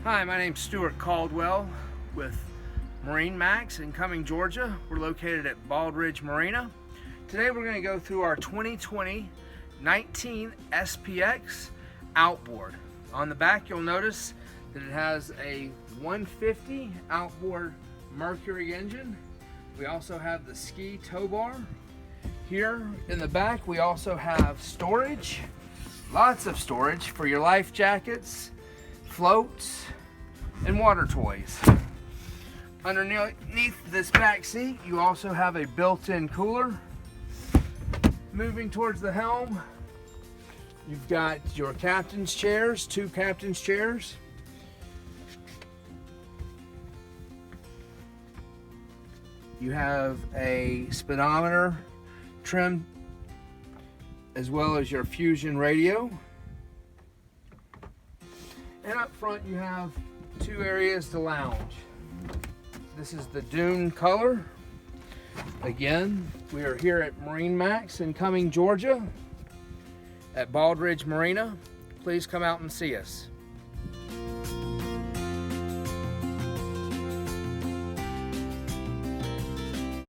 Hi, my name's Stuart Caldwell with MarineMax in Cumming, Georgia. We're located at Bald Ridge Marina. Today we're going to go through our 2020 19 SPX Outboard. On the back you'll notice that it has a 150 outboard Mercury engine. We also have the ski tow bar. Here in the back we also have storage, lots of storage for your life jackets, floats, and water toys. Underneath this back seat you also have a built-in cooler. Moving towards the helm, you've got your captain's chairs, 2 captain's chairs. You have a speedometer trim as well as your Fusion radio. And up front you have 2 areas to lounge. This is the dune color. Again, we are here at MarineMax in Cumming, Georgia at Bald Ridge Marina. Please come out and see us.